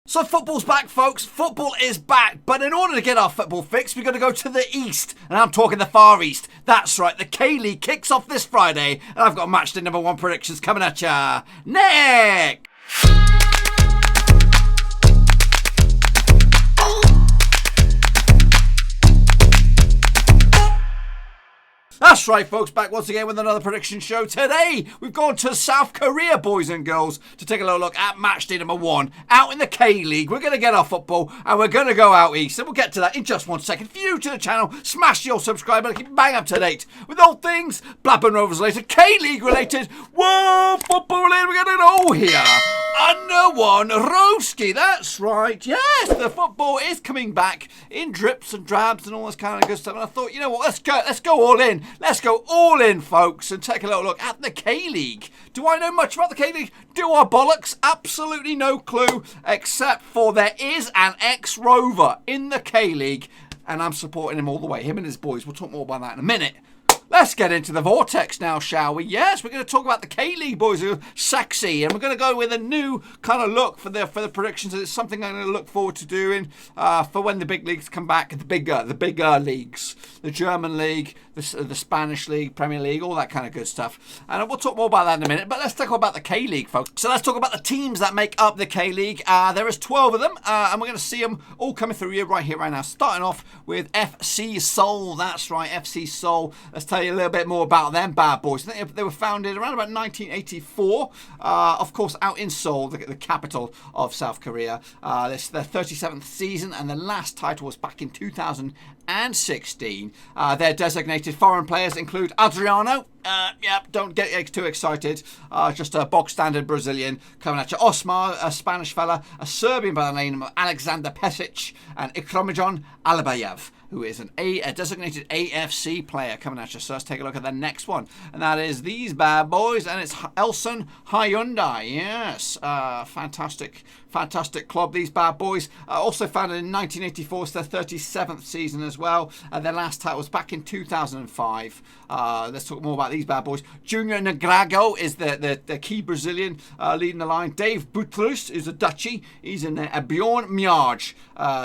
So football's back, folks. Football is back. But in order to get our football fix, we've got to go to the East. And I'm talking the Far East. That's right, the K-League kicks off this Friday. And I've got Matchday number 1 predictions coming at ya. Nick! That's right, folks, back once again with another prediction show. Today, we've gone to South Korea, boys and girls, to take a little look at Matchday number 1 out in the K-League. We're going to get our football, and we're going to go out east, and we'll get to that in just 1 second. If you're new to the channel, smash your subscribe button, keep bang up to date with all things Blackburn Rovers related, K-League related, World Football related. We're going to go here. Under one Roski, that's right. Yes, the football is coming back in drips and drabs and all this kind of good stuff. And I thought, you know what, let's go all in. Let's go all in, folks, and take a little look at the K-League. Do I know much about the K-League? Do I bollocks? Absolutely no clue, except for there is an ex-Rover in the K-League, and I'm supporting him all the way, him and his boys. We'll talk more about that in a minute. Let's get into the vortex now, shall we? Yes, we're going to talk about the K-League, boys, who are sexy, and we're going to go with a new kind of look for the predictions. It's something I'm going to look forward to doing for when the big leagues come back, the bigger leagues, the German league, the Spanish league, Premier League, all that kind of good stuff. And we'll talk more about that in a minute. But let's talk about the K-League, folks. So let's talk about the teams that make up the K-League. There is 12 of them, and we're going to see them all coming through here, right now. Starting off with FC Seoul. That's right, FC Seoul. Let's tell you a little bit more about them bad boys. I think they were founded around about 1984. Of course, out in Seoul, the capital of South Korea. This is their 37th season, and the last title was back in 2016. Their designated foreign players include Adriano. Don't get too excited. Just a bog standard Brazilian coming at you. Osmar, a Spanish fella, a Serbian by the name of Alexander Pesic, and Ikramijan Alibayev, who is a designated AFC player coming at you. So let's take a look at the next one. And that is these bad boys, and it's Ulsan Hyundai. Yes, fantastic club, these bad boys. Also founded in 1984, it's their 37th season as well. Their last title was back in 2005. Let's talk more about these bad boys. Junior Negrago is the key Brazilian leading the line. Dave Butlus is a Dutchie. He's in there. Bjorn Mjarge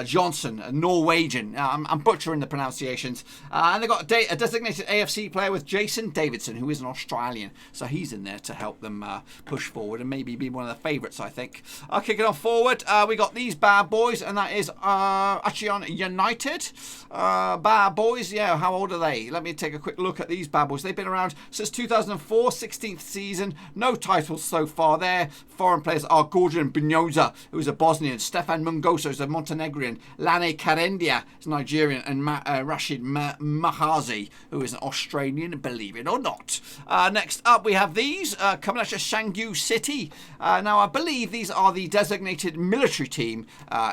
Johnson, a Norwegian. I'm butchering the pronunciations. And they've got a designated AFC player with Jason Davidson, who is an Australian. So he's in there to help them push forward and maybe be one of the favourites, I think. Kicking on forward, we got these bad boys, and that is Acheon United. Bad boys, yeah, how old are they? Let me take a quick look at these bad boys. They've been around since 2004, 16th season. No titles so far there. Foreign players are Gordian Binyoza, who is a Bosnian. Stefan Mungoso is a Montenegrin. Lane Karendia is Nigerian. And Rashid Mahazi, who is an Australian, believe it or not. Next up, we have these coming at you, Shangyu City. Now, I believe these are the designated military team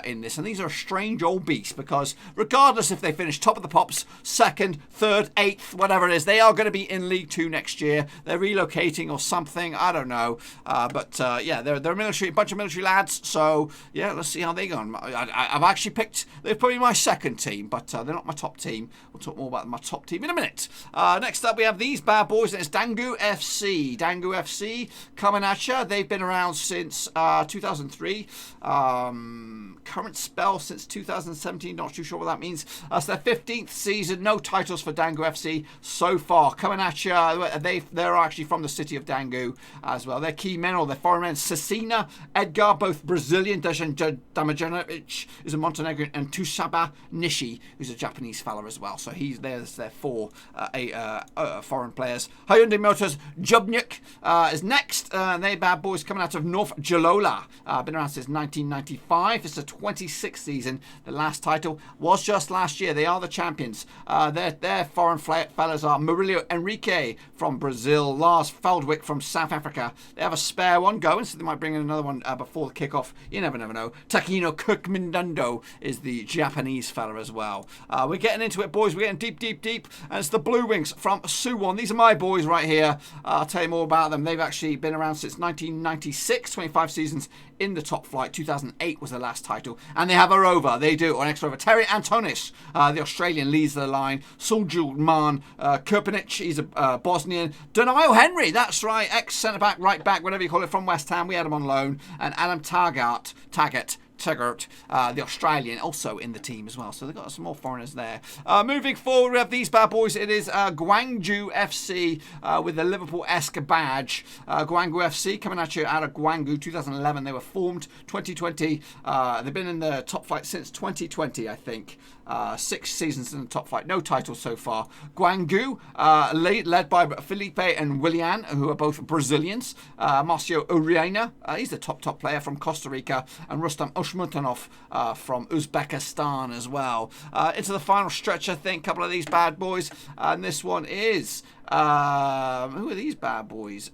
in this, and these are a strange old beast because regardless if they finish top of the pops, 2nd, 3rd, 8th, whatever it is, they are going to be in League 2 next year. They're relocating or something, I don't know. Yeah, they're a bunch of military lads, so yeah, let's see how they go. I've actually picked, they're probably my second team, but they're not my top team. We'll talk more about my top team in a minute. Next up, we have these bad boys, and it's Daegu FC. Daegu FC coming at you. They've been around since 2003. Current spell since 2017. Not too sure what that means. It's their 15th season. No titles for Daegu FC so far. Coming at you. They're actually from the city of Daegu as well. Their key men, or their foreign men, Cecina, Edgar, both Brazilian. Dejan Damajanovic is a Montenegrin, and Tusaba Nishi, who's a Japanese fella as well. So there's their 4 foreign players. Hyundai Motors Jubnik is next. They bad boys coming out of North Jalola. Been around since 1995. It's the 26th season. The last title was just last year. They are the champions. Their foreign fellas are Murillo Enrique from Brazil, Lars Feldwick from South Africa. They have a spare one going, so they might bring in another one before the kickoff. You never know. Takino Kirkmindundo is the Japanese fella as well. We're getting into it, boys. We're getting deep, and it's the Blue Wings from Suwon. These are my boys right here. I'll tell you more about them. They've actually been around since 1996, 25 seasons in the top flight. 2008 was the last title, and they have a rover. They do, or an ex-rover. Terry Antonis, the Australian, leads the line. Suljulman Kirpinic, he's a Bosnian. Donaio Henry, that's right, ex-centre-back, right-back, whatever you call it, from West Ham. We had him on loan. And Adam Taggart Taggart, the Australian, also in the team as well. So they've got some more foreigners there. Moving forward, we have these bad boys. It is Guangzhou FC with the Liverpool-esque badge. Guangong Fc coming at you out of Guangzhou, 2011. They were formed 2020. They've been in the top flight since 2020, I think. 6 seasons in the top flight, no titles so far. Guangzhou, led by Felipe and Willian, who are both Brazilians. Marcio Uriana, he's the top player from Costa Rica, and Rustam Ushmutanov from Uzbekistan as well. Into the final stretch, I think, a couple of these bad boys, and this one is who are these bad boys?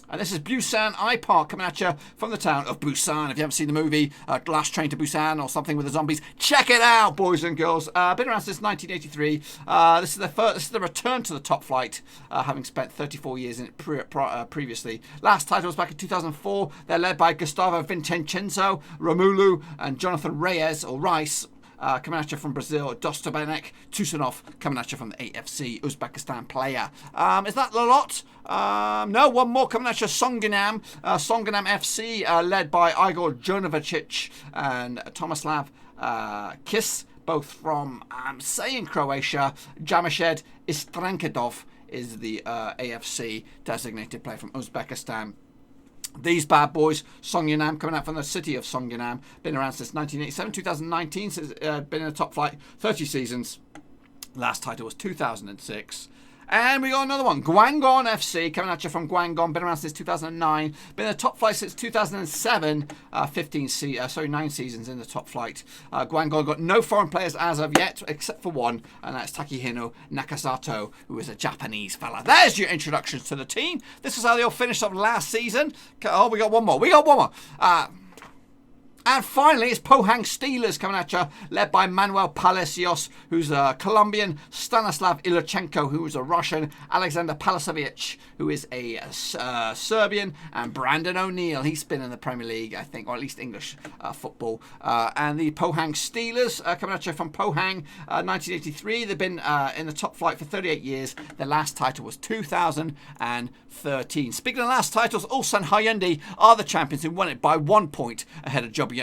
And this is Busan iPark coming at you from the town of Busan. If you haven't seen the movie Last Train to Busan or something with the zombies, check it out, boys and girls. Been around since 1983. This is the return to the top flight, having spent 34 years in it previously. Last title was back in 2004. They're led by Gustavo Vincenzo, Romulu, and Jonathan Reyes, or Rice. Coming at you from Brazil, Dostobanek Tusanov coming at you from the AFC, Uzbekistan player. Is that a lot? No, one more coming at you, Songinam. Songinam FC, led by Igor Jonovicic and Tomislav Kis, both from, I'm saying Croatia. Jamished Istrankidov is the AFC designated player from Uzbekistan. These bad boys, Songyunam, coming out from the city of Songyunam, been around since 1987, 2019, so been in the top flight 30 seasons. Last title was 2006. And we got another one, Guangong FC, coming at you from Guangong, been around since 2009, been in the top flight since 2007, 9 seasons in the top flight. Guangong got no foreign players as of yet, except for one, and that's Takehino Nakasato, who is a Japanese fella. There's your introductions to the team. This is how they all finished up last season. Oh, we got one more. And finally, it's Pohang Steelers coming at you, led by Manuel Palacios, who's a Colombian, Stanislav Ilochenko, who is a Russian, Alexander Palacevic, who is a Serbian, and Brandon O'Neill. He's been in the Premier League, I think, or at least English football. And the Pohang Steelers coming at you from Pohang, 1983. They've been in the top flight for 38 years. Their last title was 2013. Speaking of last titles, Ulsan Hyundai are the champions who won it by 1 point ahead of Jobyuk,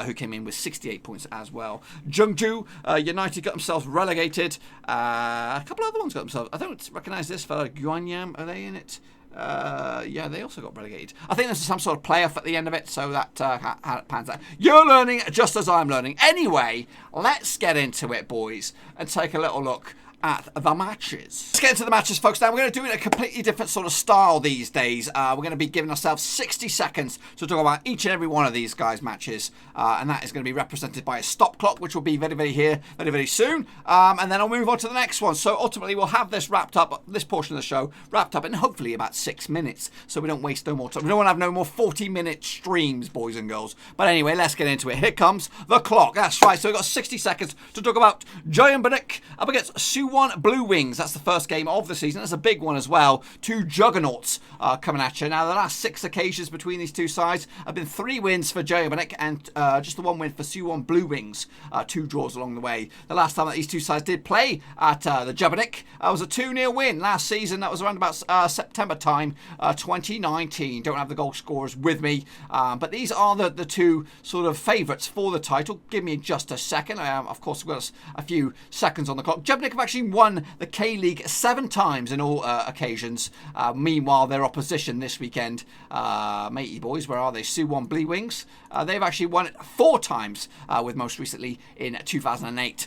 who came in with 68 points as well. Jeongju United got themselves relegated. A couple of other ones got themselves. I don't recognise this fellow. Guanyam, are they in it? Yeah, they also got relegated. I think there's some sort of playoff at the end of it, so that how it pans out. You're learning just as I'm learning. Anyway, let's get into it, boys, and take a little look at the matches. Let's get into the matches, folks. Now, we're going to do it in a completely different sort of style these days. We're going to be giving ourselves 60 seconds to talk about each and every one of these guys' matches. And that is going to be represented by a stop clock, which will be very soon. And then I'll move on to the next one. So ultimately, we'll have this wrapped up, this portion of the show wrapped up in hopefully about 6 minutes. So we don't waste no more time. We don't want to have no more 40-minute streams, boys and girls. But anyway, let's get into it. Here comes the clock. That's right. So we've got 60 seconds to talk about Jayanbanik up against Suwon Blue Wings. That's the first game of the season. That's a big one as well. 2 juggernauts coming at you. Now, the last 6 occasions between these two sides have been 3 wins for Jayanbanik and just the 1 win for Suwon Blue Wings. 2 draws along the way. The last time that these two sides did play at the Jayanbanik was a 2-0 win last season. That was around about September time, 2019. Don't have the goal scorers with me, but these are the 2 sort of favourites for the title. Give me just a second. Of course, we've got a few seconds on the clock. Jayanbanik have actually won the K-League 7 times in all occasions. Meanwhile, their opposition this weekend, matey boys, where are they? Suwon Blue Wings. They've actually won it 4 times, with most recently in 2008.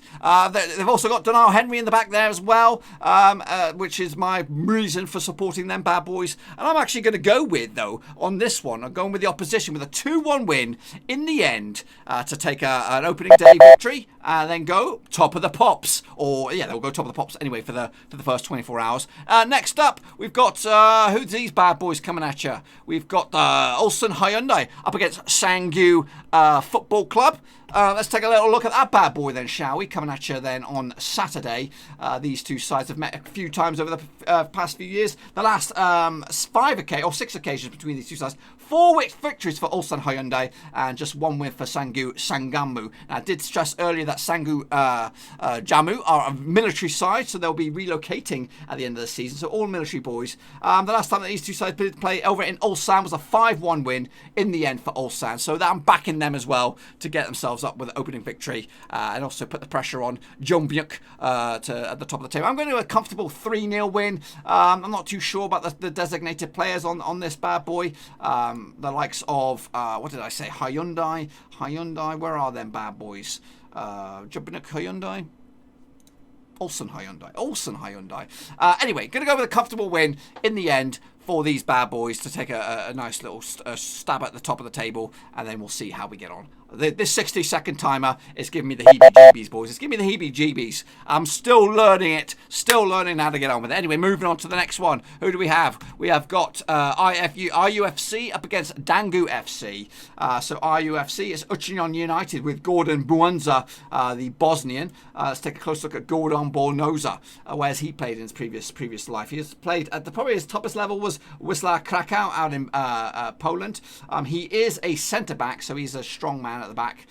They've also got Donal Henry in the back there as well, which is my reason for supporting them bad boys. And I'm actually going to go with, though, on this one, I'm going with the opposition with a 2-1 win in the end to take an opening day victory and then go top of the pops. Or, yeah, they'll go top of the pops anyway for the first 24 hours. Next up, we've got, who's these bad boys coming at you? We've got Ulsan Hyundai up against Sangyu Football Club. let's take a little look at that bad boy then, shall we? Coming at you then on Saturday. These two sides have met a few times over the past few years. The last 6 occasions between these two sides. 4 victories for Ulsan Hyundai and just 1 win for Sanggu Sanggamu. Now, I did stress earlier that Sanggu Jamu are a military side, so they'll be relocating at the end of the season. So all military boys. The last time that these two sides did play over in Ulsan was a 5-1 win in the end for Ulsan. So I'm backing them as well to get themselves up with an opening victory and also put the pressure on Jeonbuk at the top of the table. I'm going to do a comfortable 3-0 win. I'm not too sure about the designated players on this bad boy. The likes of, what did I say, Hyundai, where are them bad boys? Jeonbuk Hyundai? Ulsan Hyundai. Anyway, going to go with a comfortable win in the end for these bad boys to take a nice little stab at the top of the table, and then we'll see how we get on. This 60-second timer is giving me the heebie-jeebies, boys. It's giving me the heebie-jeebies. I'm still learning it. Still learning how to get on with it. Anyway, moving on to the next one. Who do we have? We have got RUFC up against Daegu FC. So RUFC is Uchinon United with Gordon Buonza, the Bosnian. Let's take a close look at Gordon Bornoza. Where's he played in his previous life? He has played at probably his toppest level was Wisla Krakow out in Poland. He is a centre-back, so he's a strong man at the back.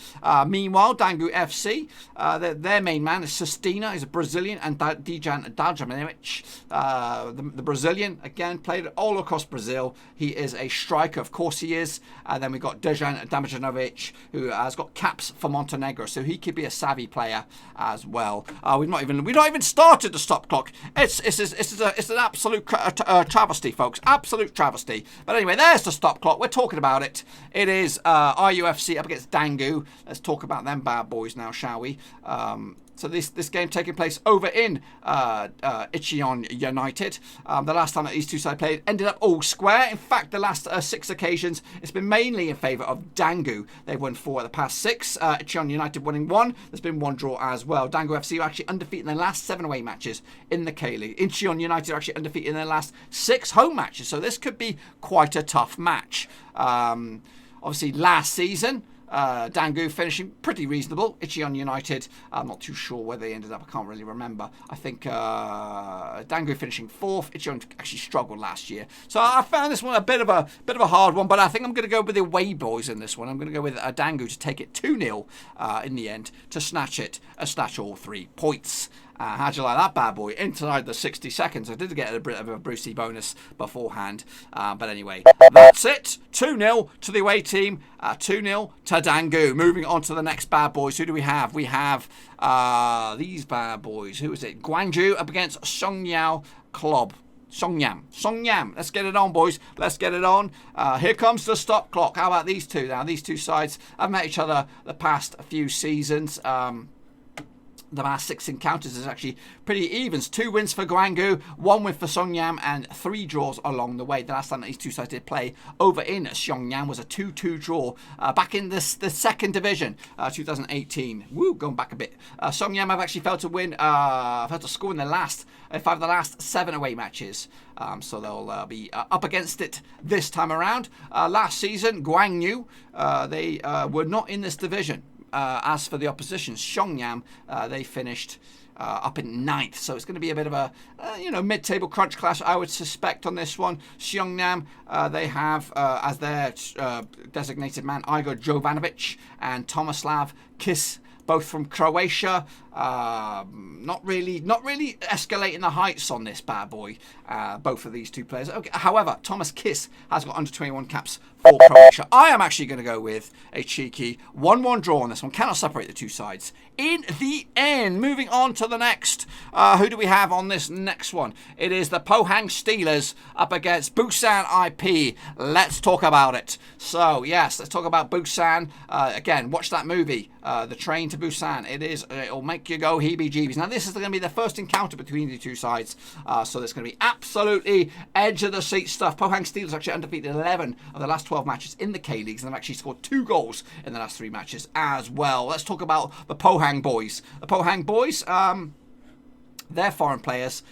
Meanwhile, Daegu FC, their main man is Sustina. He's a Brazilian, and Dijan Dajanovic, the Brazilian, again played all across Brazil. He is a striker, of course he is. And then we've got Dejan Damjanovic, who has got caps for Montenegro, so he could be a savvy player as well. We've not even started the stop clock. It's an absolute travesty, folks. Absolute travesty. But anyway, there's the stop clock. We're talking about it. It is RUFC up against Daegu. Let's talk about them bad boys now, shall we? So this game taking place over in Icheon United. The last time that these two sides played ended up all square. In fact, the last 6 occasions, it's been mainly in favour of Daegu. They've won 4 of the past 6. Icheon United winning 1. There's been 1 draw as well. Daegu FC are actually undefeated in their last 7 away matches in the K-League. Icheon United are actually undefeated in their last 6 home matches. So this could be quite a tough match. Obviously, last season, Daegu finishing pretty reasonable. Icheon United, I'm not too sure where they ended up. I can't really remember. I think Daegu finishing 4th. Icheon actually struggled last year. So I found this one a bit of a hard one, but I think I'm going to go with the away boys in this one. I'm going to go with Daegu to take it 2-0 in the end to snatch all 3 points. How'd you like that bad boy? Inside the 60 seconds. I did get a bit of a Brucey bonus beforehand. But anyway, that's it. 2-0 to the away team. 2-0 to Daegu. Moving on to the next bad boys. Who do we have? We have these bad boys. Who is it? Gwangju up against Songyao Club. Songyam. Let's get it on, boys. Let's get it on. Here comes the stop clock. How about these two now? These two sides have met each other the past few seasons. The last 6 encounters is actually pretty evens. 2 wins for Gwangju, 1 win for Songyam, and 3 draws along the way. The last time that these two sides did play over in Songyam was a 2-2 draw back in the 2nd division, 2018. Woo, going back a bit. Songyam have actually failed to score in the last 5 of the last 7 away matches. So they'll be up against it this time around. Last season, Gwangju, they were not in this division. As for the opposition, Songyam, they finished up in 9th. So it's going to be a bit of a, mid-table crunch clash, I would suspect, on this one. Songyam, they have as their designated man Igor Jovanovic and Tomislav Kis, both from Croatia. Not really escalating the heights on this bad boy. Both of these two players. Okay, however, Thomas Kiss has got under 21 caps for Croatia. I am actually going to go with a cheeky 1-1 draw on this one. Cannot separate the two sides. In the end, moving on to the next. Who do we have on this next one? It is the Pohang Steelers up against Busan IP. Let's talk about it. So, yes, let's talk about Busan. Again, watch that movie, The Train to Busan. It'll make you go heebie-jeebies. Now, this is going to be the first encounter between the two sides. So there's going to be absolutely edge-of-the-seat stuff. Pohang Steelers actually undefeated 11 of the last 12 matches in the K-Leagues, and they've actually scored 2 goals in the last 3 matches as well. Let's talk about the Pohang boys. The Pohang boys, their foreign players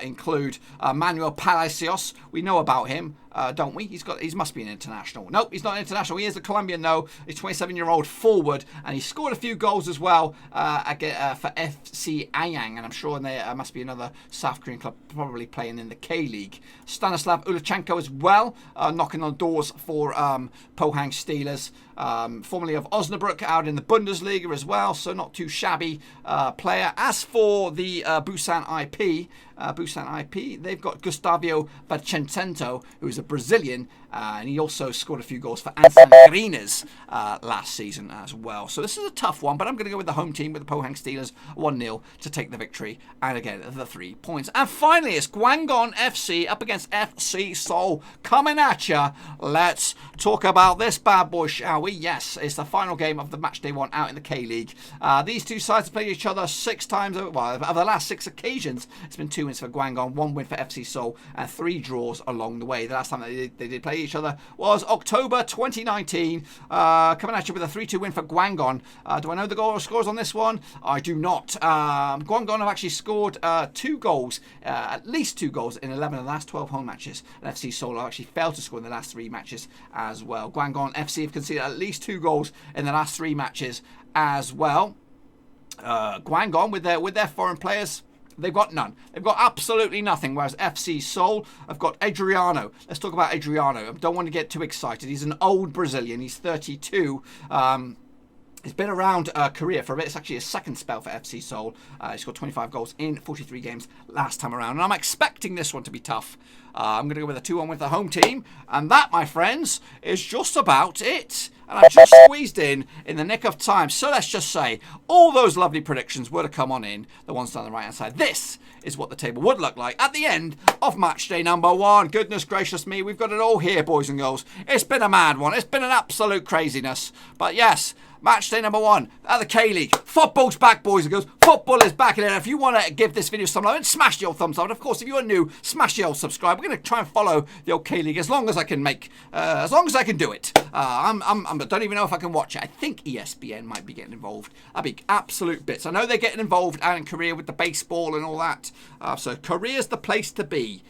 include Manuel Palacios. We know about him. don't we? He must be an international. Nope, he's not an international. He is a Colombian, though. He's 27-year-old forward, and he scored a few goals as well for FC Anyang, and I'm sure there must be another South Korean club probably playing in the K-League. Stanislav Ulichenko as well, knocking on doors for Pohang Steelers. Formerly of Osnabrück, out in the Bundesliga as well, so not too shabby player. As for the Busan IP, they've got Gustavo Vicentento, who's a Brazilian, and he also scored a few goals for Ansan Grinas last season as well. So this is a tough one, but I'm going to go with the home team, with the Pohang Steelers, 1-0 to take the victory, and again, the 3 points. And finally, it's Guangong FC up against FC Seoul, coming at ya. Let's talk about this bad boy, shall we? Yes, it's the final game of the Matchday 1 out in the K-League. These two sides have played each other 6 times, well, of the last 6 occasions, it's been 2 wins for Guangong, 1 win for FC Seoul, and 3 draws along the way. The last time they did play each other was October 2019. Coming at you with a 3-2 win for Guangong. Do I know the goal scores on this one? I do not. Guangong have actually scored 2 goals, at least 2 goals in 11 of the last 12 home matches. And FC Seoul have actually failed to score in the last 3 matches as well. Guangong FC have conceded at least 2 goals in the last 3 matches as well. Guangong with their foreign players, they've got none. They've got absolutely nothing. Whereas FC Seoul have got Adriano. Let's talk about Adriano. I don't want to get too excited. He's an old Brazilian. He's 32. He's been around Korea for a bit. It's actually his second spell for FC Seoul. He scored 25 goals in 43 games last time around. And I'm expecting this one to be tough. I'm going to go with a 2-1 with the home team. And that, my friends, is just about it. And I've just squeezed in the nick of time. So let's just say all those lovely predictions would have come on in, the ones down the right-hand side. This is what the table would look like at the end of match day number 1. Goodness gracious me, we've got it all here, boys and girls. It's been a mad one. It's been an absolute craziness. But yes, match day number 1 at the K-League. Football's back, boys and girls. Football is back. And if you want to give this video some love, smash the old thumbs up. And of course, if you're new, smash the old subscribe. We're going to try and follow the old K-League as long as I can as long as I can do it. I don't even know if I can watch it. I think ESPN might be getting involved. That'd be absolute bits. I know they're getting involved out in Korea with the baseball and all that. So Korea's the place to be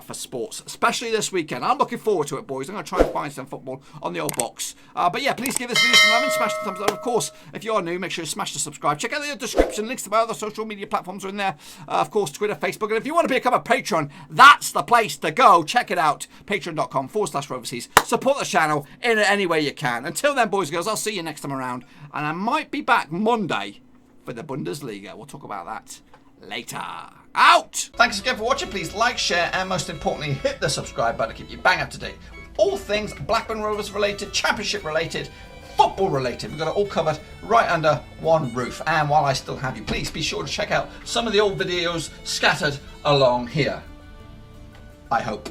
for sports, especially this weekend. I'm looking forward to it, boys. I'm going to try and find some football on the old box. But yeah, please give this video some love and smash the thumbs up. Of course, if you are new, make sure you smash the subscribe. Check out the description. Links to my other social media platforms are in there. Of course, Twitter, Facebook. And if you want to become a patron, that's the place to go. Check it out. Patreon.com/overseas. Support the channel in any way you can. Until then, boys and girls, I'll see you next time around. And I might be back Monday for the Bundesliga. We'll talk about that later. Out! Thanks again for watching. Please like, share, and most importantly, hit the subscribe button to keep you bang up to date with all things Blackburn Rovers related, Championship related, football related. We've got it all covered right under one roof. And while I still have you, please be sure to check out some of the old videos scattered along here. I hope.